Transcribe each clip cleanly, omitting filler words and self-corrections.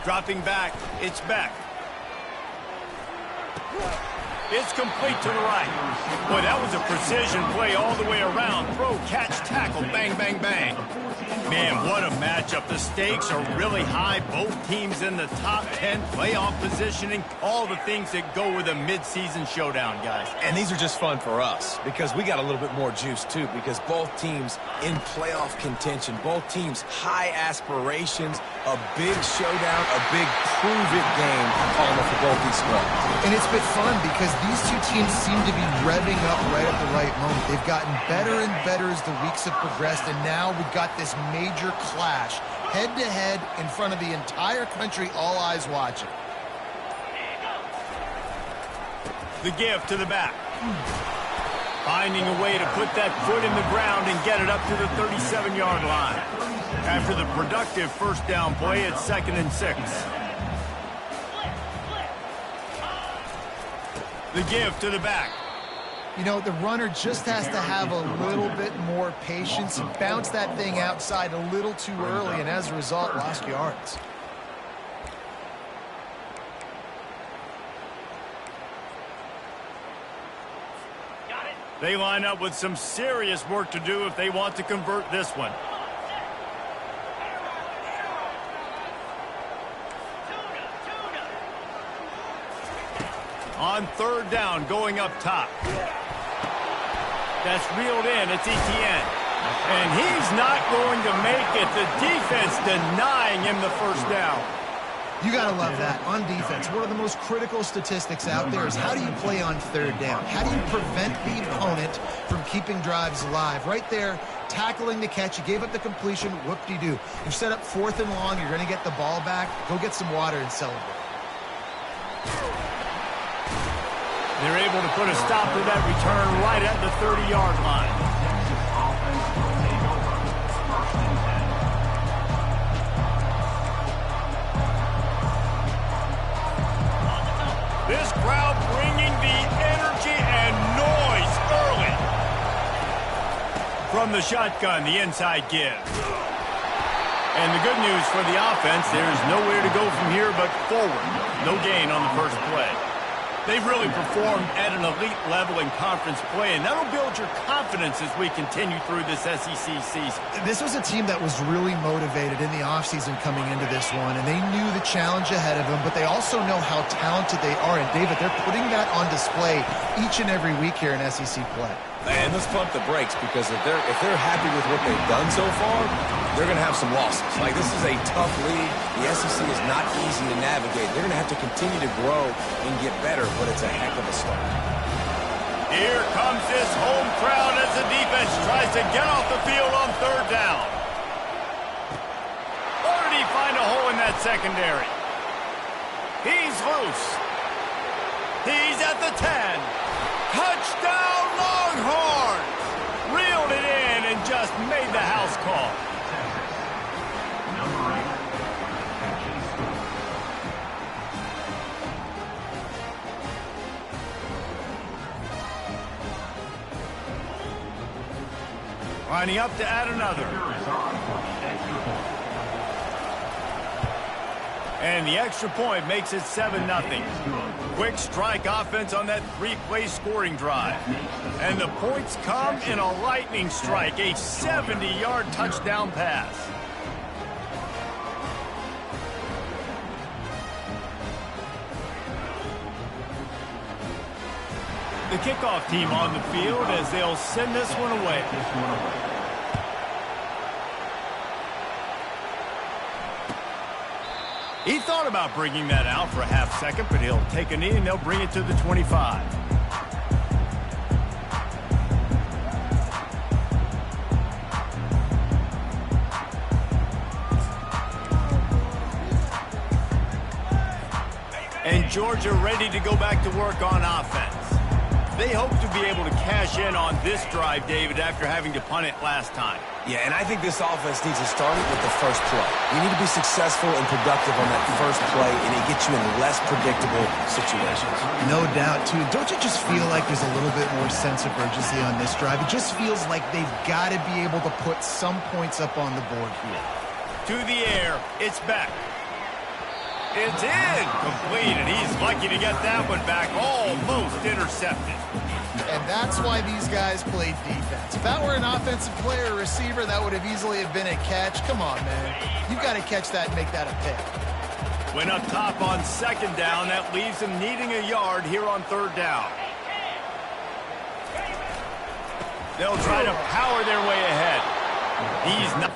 Dropping back, it's Beck. It's complete to the right. Boy, that was a precision play all the way around. Throw, catch, tackle, bang, bang, bang. Man, what a matchup. The stakes are really high. Both teams in the top 10, playoff positioning, all the things that go with a midseason showdown, guys. And these are just fun for us because we got a little bit more juice, too, because both teams in playoff contention, both teams high aspirations, a big showdown, a big prove-it game calling for both these squads. And it's been fun because these two teams seem to be revving up right at the right moment. They've gotten better and better as the weeks have progressed, and now we've got this major clash, head-to-head in front of the entire country, all eyes watching. The give to the back. Finding a way to put that foot in the ground and get it up to the 37-yard line. After the productive first down play, it's 2nd and 6. The give to the back. You know, the runner just has to have a little bit more patience. He bounced that thing outside a little too early, and as a result, lost yards. They line up with some serious work to do if they want to convert this one. On 3rd down, going up top. That's reeled in. It's Etienne. And he's not going to make it. The defense denying him the first down. You got to love that. On defense, one of the most critical statistics out there is how do you play on 3rd down? How do you prevent the opponent from keeping drives alive? Right there, tackling the catch. You gave up the completion. Whoop-de-doo. You set up 4th and long. You're going to get the ball back. Go get some water and celebrate. They're able to put a stop to that return right at the 30-yard line. This crowd bringing the energy and noise early. From the shotgun, the inside give. And the good news for the offense, there's nowhere to go from here but forward. No gain on the first play. They've really performed at an elite level in conference play, and that'll build your confidence as we continue through this SEC season. This was a team that was really motivated in the offseason coming into this one, and they knew the challenge ahead of them, but they also know how talented they are. And, David, they're putting that on display each and every week here in SEC play. Man, let's pump the brakes because if they're happy with what they've done so far, they're going to have some losses. Like, this is a tough league. The SEC is not easy to navigate. They're going to have to continue to grow and get better, but it's a heck of a start. Here comes this home crowd as the defense tries to get off the field on 3rd down. Or did he find a hole in that secondary? He's loose. He's at the 10. Touchdown, Longhorns! Reeled it in and just made the house call. Lining up to add another. And the extra point makes it 7-0. Quick strike offense on that 3-play scoring drive. And the points come in a lightning strike, a 70-yard touchdown pass. The kickoff team on the field as they'll send this one away. He thought about bringing that out for a half second, but he'll take a knee and they'll bring it to the 25. And Georgia ready to go back to work on offense. They hope to be able to cash in on this drive, David, after having to punt it last time. Yeah, and I think this offense needs to start it with the first play. You need to be successful and productive on that first play, and it gets you in less predictable situations. No doubt, too. Don't you just feel like there's a little bit more sense of urgency on this drive? It just feels like they've got to be able to put some points up on the board here. To the air, it's back. It's in. Complete, and he's lucky to get that one back. Almost intercepted. And that's why these guys played defense. If that were an offensive player or receiver, that would have easily have been a catch. Come on, man. You've got to catch that and make that a pick. Went up top on second down. That leaves them needing a yard here on third down. They'll try to power their way ahead. He's not.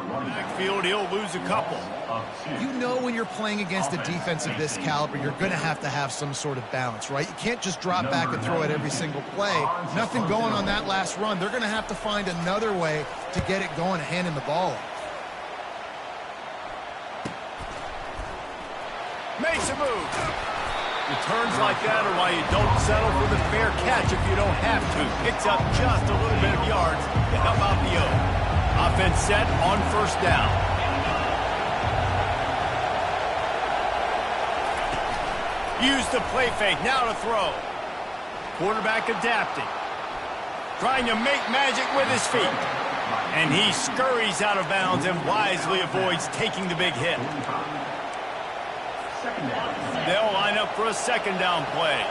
Backfield, he'll lose a couple. You know when you're playing against a defense of this caliber, you're going to have some sort of balance, right? You can't just drop back and throw it every single play. Nothing going on that last run. They're going to have to find another way to get it going, handing the ball off. Makes a move. Returns like that are why you don't settle for the fair catch if you don't have to. Picks up just a little bit of yards to help out the O. Offense set on first down. Use the play fake, now to throw. Quarterback adapting. Trying to make magic with his feet. And he scurries out of bounds and wisely avoids taking the big hit. They'll line up for a second down play.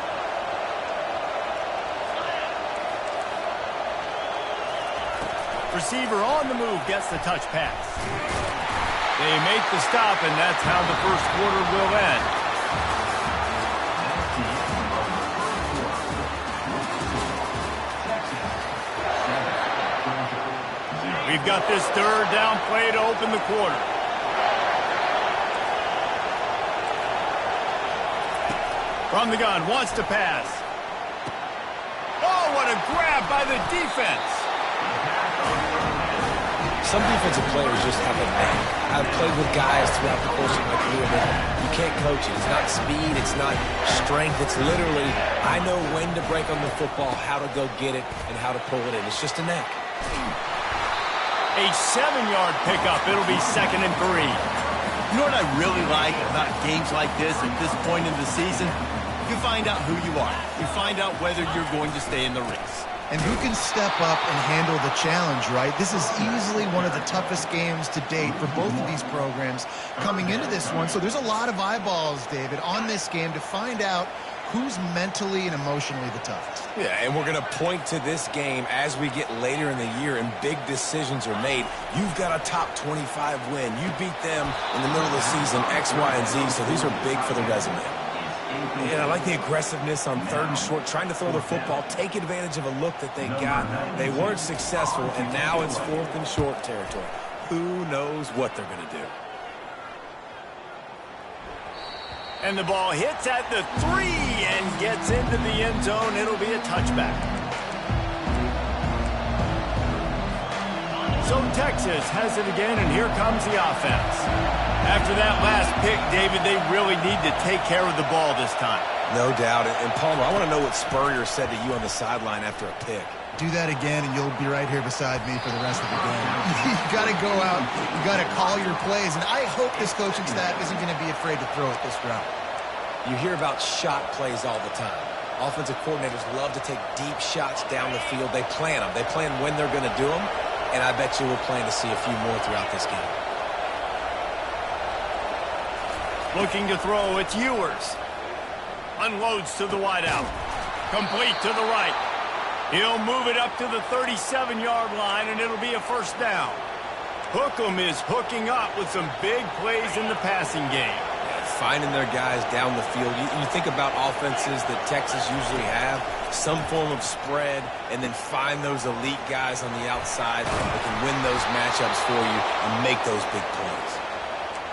Receiver on the move gets the touch pass. They make the stop, and that's how the first quarter will end. We've got this third down play to open the quarter. From the gun, wants to pass. Oh, what a grab by the defense. Some defensive players just have a knack. I've played with guys throughout the course of my career, but you can't coach it. It's not speed, it's not strength. It's literally, I know when to break on the football, how to go get it, and how to pull it in. It's just a knack. A 7-yard pickup. It'll be 2nd and 3. You know what I really like about games like this at this point in the season? You find out who you are. You find out whether you're going to stay in the race. And who can step up and handle the challenge, right? This is easily one of the toughest games to date for both of these programs coming into this one. So there's a lot of eyeballs, David, on this game to find out who's mentally and emotionally the toughest. Yeah, and we're going to point to this game as we get later in the year and big decisions are made. You've got a top 25 win. You beat them in the middle of the season, X, Y, and Z, so these are big for the resume. And I like the aggressiveness on 3rd and short, trying to throw the football, take advantage of a look that they got. They weren't successful, and now it's 4th and short territory. Who knows what they're going to do? And the ball hits at the 3 and gets into the end zone. It'll be a touchback. So Texas has it again, and here comes the offense. After that last pick, David, they really need to take care of the ball this time. No doubt. And Palmer, I want to know what Spurrier said to you on the sideline after a pick. Do that again, and you'll be right here beside me for the rest of the game. You got to go out. You got to call your plays, and I hope this coaching staff isn't going to be afraid to throw it this route. You hear about shot plays all the time. Offensive coordinators love to take deep shots down the field. They plan them. They plan when they're going to do them, and I bet you we'll plan to see a few more throughout this game. Looking to throw, it's Ewers. Unloads to the wideout. Complete to the right. He'll move it up to the 37-yard line, and it'll be a first down. Hookem is hooking up with some big plays in the passing game. Finding their guys down the field. You think about offenses that Texas usually have, some form of spread, and then find those elite guys on the outside that can win those matchups for you and make those big plays.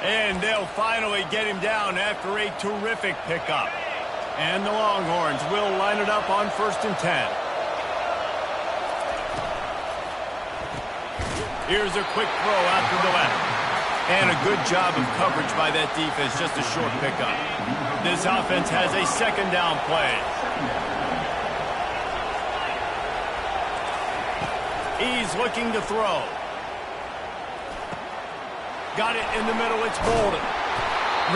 And they'll finally get him down after a terrific pickup. And the Longhorns will line it up on 1st and 10. Here's a quick throw out to the left. And a good job of coverage by that defense, just a short pickup. This offense has a 2nd down play. He's looking to throw. Got it in the middle. It's Bolden.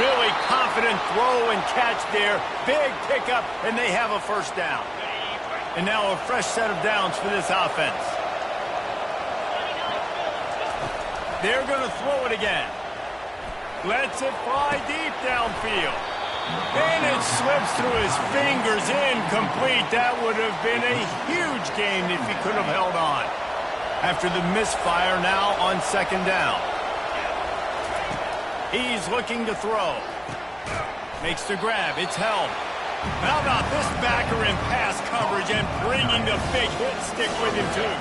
Really confident throw and catch there. Big pickup, and they have a first down. And now a fresh set of downs for this offense. They're going to throw it again. Lets it fly deep downfield. And it slips through his fingers, incomplete. That would have been a huge gain if he could have held on. After the misfire, now on second down. He's looking to throw. Makes the grab. It's held. How about this backer in pass coverage and bringing the big hit stick with him, too?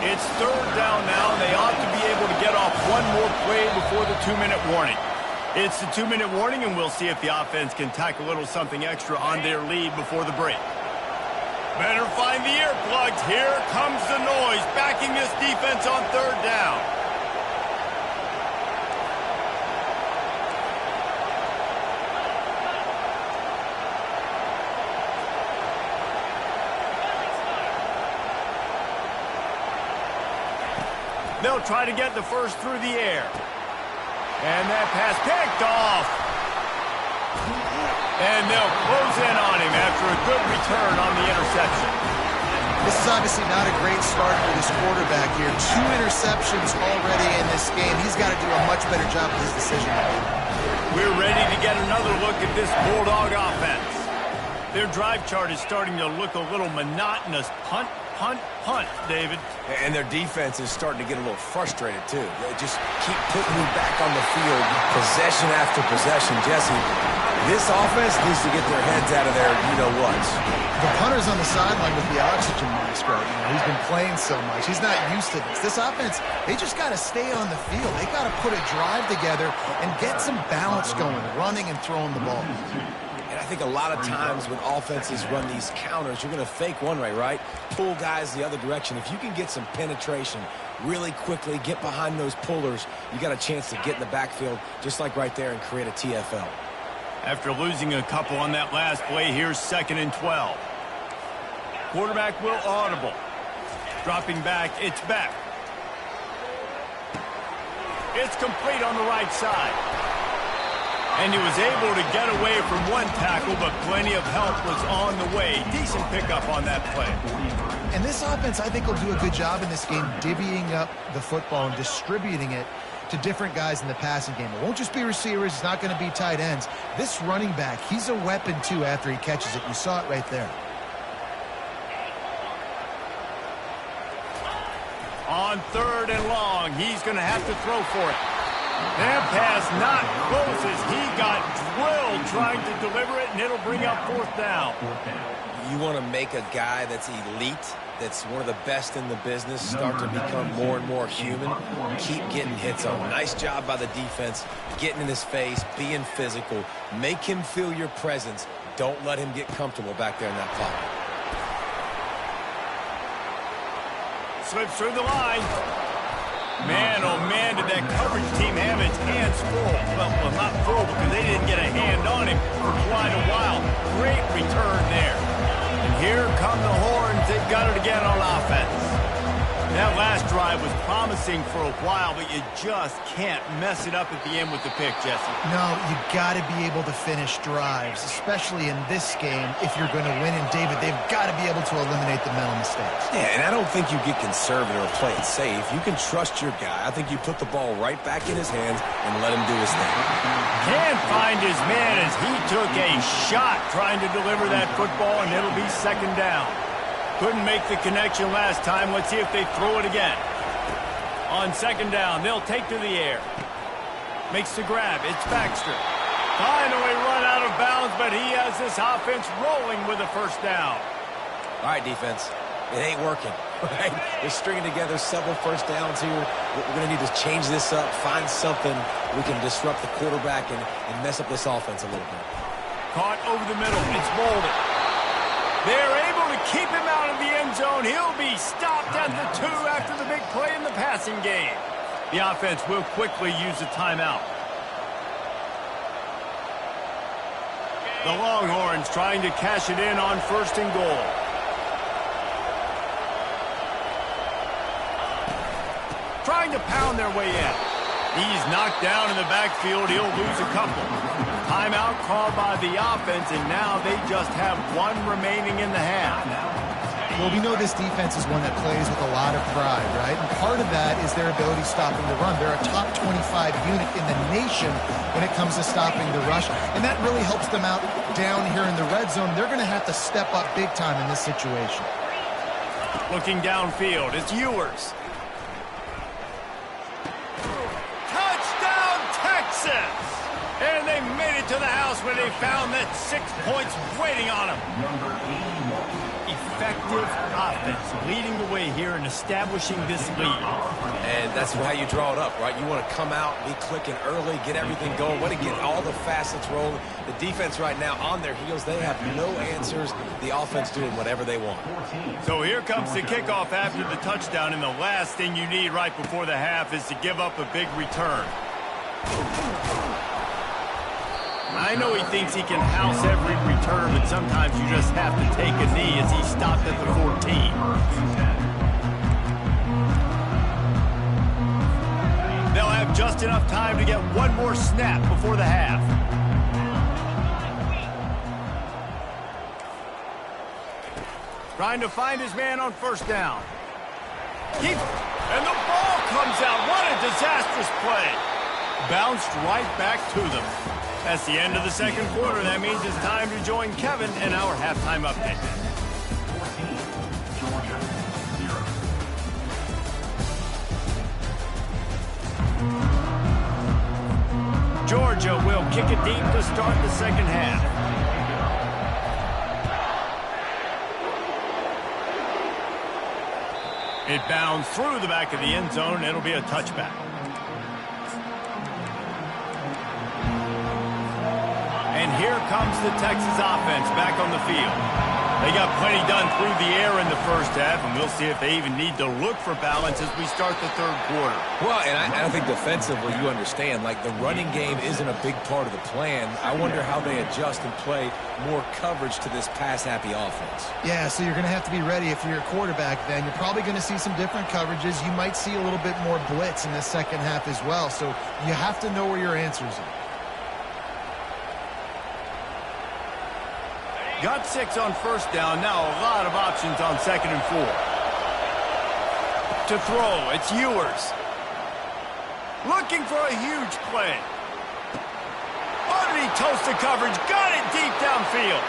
It's third down now, and they ought to be able to get off one more play before the 2-minute warning. It's the 2-minute warning, and we'll see if the offense can tack a little something extra on their lead before the break. Better find the earplugs. Here comes the noise, backing this defense on third down. They'll try to get the first through the air. And that pass picked off. And they'll close in on him after a good return on the interception. This is obviously not a great start for this quarterback here. 2 interceptions already in this game. He's got to do a much better job with his decision. We're ready to get another look at this Bulldog offense. Their drive chart is starting to look a little monotonous. Punt, punt, punt, David. And their defense is starting to get a little frustrated, too. They just keep putting me back on the field, possession after possession. Jesse, this offense needs to get their heads out of their you-know-whats. The punter's on the sideline with the oxygen mask right now. He's been playing so much. He's not used to this. This offense, they just got to stay on the field. They got to put a drive together and get some balance going, running and throwing the ball. And I think a lot of times when offenses run these counters, you're going to fake one way, right? Pull guys the other direction. If you can get some penetration really quickly, get behind those pullers, you got a chance to get in the backfield just like right there and create a TFL. After losing a couple on that last play, here's 2nd and 12. Quarterback will audible. Dropping back, it's back. It's complete on the right side. And he was able to get away from one tackle, but plenty of help was on the way. Decent pickup on that play. And this offense, I think, will do a good job in this game divvying up the football and distributing it to different guys in the passing game. It won't just be receivers. It's not going to be tight ends. This running back, he's a weapon, too, after he catches it. You saw it right there. On 3rd and long, he's going to have to throw for it. That pass not close as he got drilled trying to deliver it, and it'll bring up 4th down. You want to make a guy that's elite, that's one of the best in the business, start to become more and more human. Keep getting hits on. Nice job by the defense, getting in his face, being physical. Make him feel your presence. Don't let him get comfortable back there in that pocket. Slips through the line. Man, oh man, did that coverage team have its hands full. Well, not full because they didn't get a hand on him for quite a while. Great return there. And here come the horns. They've got it again on offense. That last drive was promising for a while, but you just can't mess it up at the end with the pick, Jesse. No, you got to be able to finish drives, especially in this game if you're going to win. And, David, they've got to be able to eliminate the mental mistakes. Yeah, and I don't think you get conservative or play it safe. You can trust your guy. I think you put the ball right back in his hands and let him do his thing. Can't find his man as he took a shot trying to deliver that football, and it'll be 2nd down. Couldn't make the connection last time. Let's see if they throw it again. On 2nd down, they'll take to the air. Makes the grab. It's Baxter. Finally run out of bounds, but he has this offense rolling with a first down. All right, defense. It ain't working, right? They're stringing together several first downs here. We're going to need to change this up, find something we can disrupt the quarterback and mess up this offense a little bit. Caught over the middle. It's Bolden. They're able to keep him out of the end zone. He'll be stopped at the 2 after the big play in the passing game. The offense will quickly use a timeout. The Longhorns trying to cash it in on 1st and goal. trying to pound their way in. He's knocked down in the backfield. He'll lose a couple. Timeout called by the offense, and now they just have one remaining in the half. Well, we know this defense is one that plays with a lot of pride, right? And part of that is their ability stopping the run. They're a top 25 unit in the nation when it comes to stopping the rush, and that really helps them out down here in the red zone. They're going to have to step up big time in this situation. Looking downfield, it's Ewers. Touchdown, Texas! And they made it to the house where they found that 6 points waiting on them. Effective offense leading the way here and establishing this lead. And that's how you draw it up, right? You want to come out, be clicking early, get everything going, want to get all the facets rolling. The defense right now on their heels, they have no answers. The offense doing whatever they want. So here comes the kickoff after the touchdown, and the last thing you need right before the half is to give up a big return. I know he thinks he can house every return, but sometimes you just have to take a knee as he stopped at the 14. They'll have just enough time to get one more snap before the half. Trying to find his man on first down. And the ball comes out. What a disastrous play. Bounced right back to them. That's the end of the second quarter. That means it's time to join Kevin in our halftime update. Georgia will kick it deep to start the second half. It bounds through the back of the end zone. It'll be a touchback. And here comes the Texas offense back on the field. They got plenty done through the air in the first half, and we'll see if they even need to look for balance as we start the third quarter. Well, and I think defensively you understand, like the running game isn't a big part of the plan. I wonder how they adjust and play more coverage to this pass-happy offense. Yeah, so you're going to have to be ready if you're a quarterback then. You're probably going to see some different coverages. You might see a little bit more blitz in the second half as well, so you have to know where your answers are. Got 6 on first down. Now a lot of options on second and 4. To throw, it's Ewers. Looking for a huge play. Underneath toasted coverage. Got it deep downfield.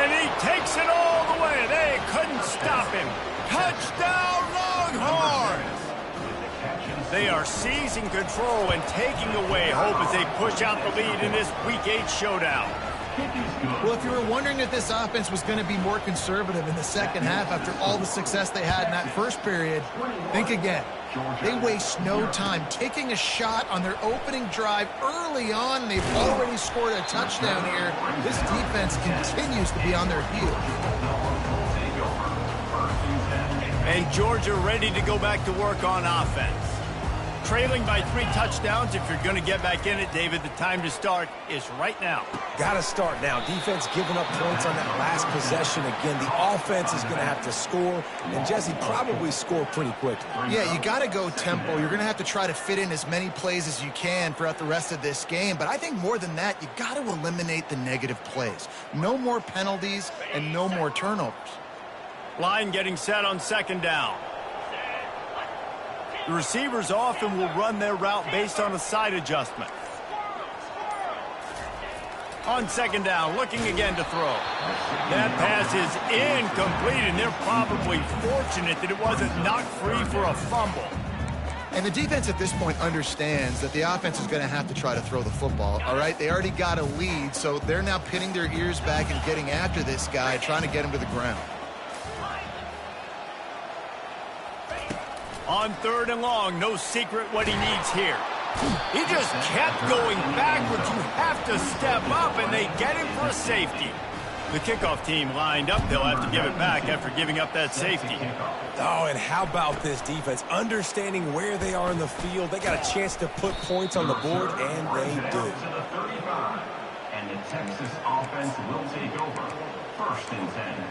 And he takes it all the way. They couldn't stop him. Touchdown, Longhorns! They are seizing control and taking away hope as they push out the lead in this Week 8 showdown. Well, if you were wondering if this offense was going to be more conservative in the second half after all the success they had in that first period, think again. They waste no time taking a shot on their opening drive early on. They've already scored a touchdown here. This defense continues to be on their heels. And Georgia ready to go back to work on offense. Trailing by 3 touchdowns. If you're going to get back in it, David, the time to start is right now. Got to start now. Defense giving up points on that last possession again. The offense is going to have to score, and Jesse probably score pretty quickly. Yeah, you got to go tempo. You're going to have to try to fit in as many plays as you can throughout the rest of this game. But I think more than that, you got to eliminate the negative plays. No more penalties and no more turnovers. Line getting set on second down. The receivers often will run their route based on a side adjustment. On second down, looking again to throw. That pass is incomplete, and they're probably fortunate that it wasn't knocked free for a fumble. And the defense at this point understands that the offense is going to have to try to throw the football, all right? They already got a lead, so they're now pinning their ears back and getting after this guy, trying to get him to the ground. On third and long, no secret what he needs here. He just kept going backwards. You have to step up, and they get him for a safety. The kickoff team lined up. They'll have to give it back after giving up that safety. Oh, and how about this defense? Understanding where they are in the field. They got a chance to put points on the board, and they do. And the Texas offense will take over. 1st and 10.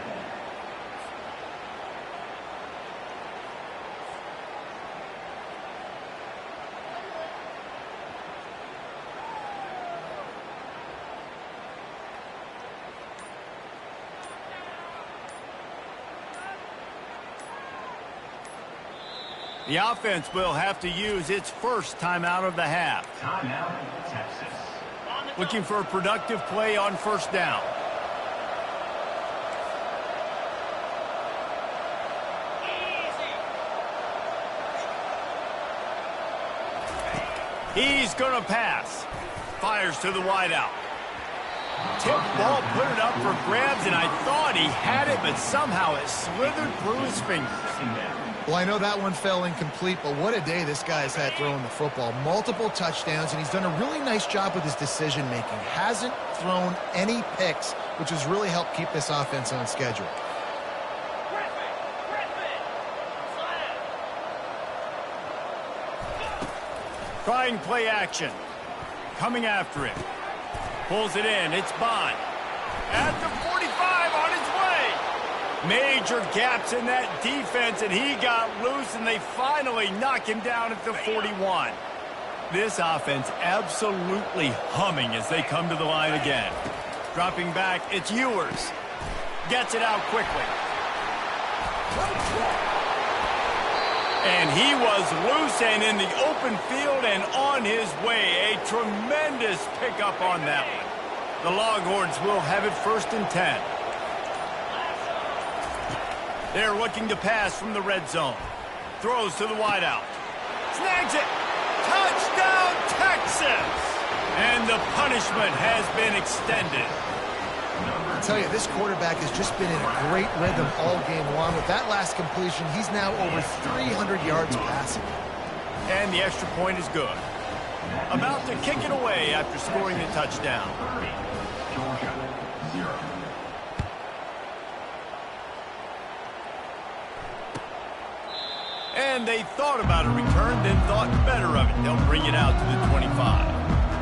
The offense will have to use its first timeout of the half. Timeout, Texas. Looking for a productive play on first down. He's going to pass. Fires to the wideout. Tip ball, put it up for grabs, and I thought he had it, but somehow it slithered through his fingers. Well, I know that one fell incomplete, but what a day this guy's had throwing the football. Multiple touchdowns, and he's done a really nice job with his decision-making. Hasn't thrown any picks, which has really helped keep this offense on schedule. Trying play action. Coming after it. Pulls it in. It's Bond. At the 45 on his way. Major gaps in that defense, and he got loose, and they finally knock him down at the 41. This offense absolutely humming as they come to the line again. Dropping back, it's Ewers. Gets it out quickly. And he was loose and in the open field and on his way. A tremendous pickup on that one. The Longhorns will have it 1st and 10. They're looking to pass from the red zone. Throws to the wideout. Snags it. Touchdown, Texas! And the punishment has been extended. I tell you, this quarterback has just been in a great rhythm all game long. With that last completion, he's now over 300 yards passing. And the extra point is good. About to kick it away after scoring the touchdown. Georgia, 0. And they thought about a return, then thought better of it. They'll bring it out to the 25.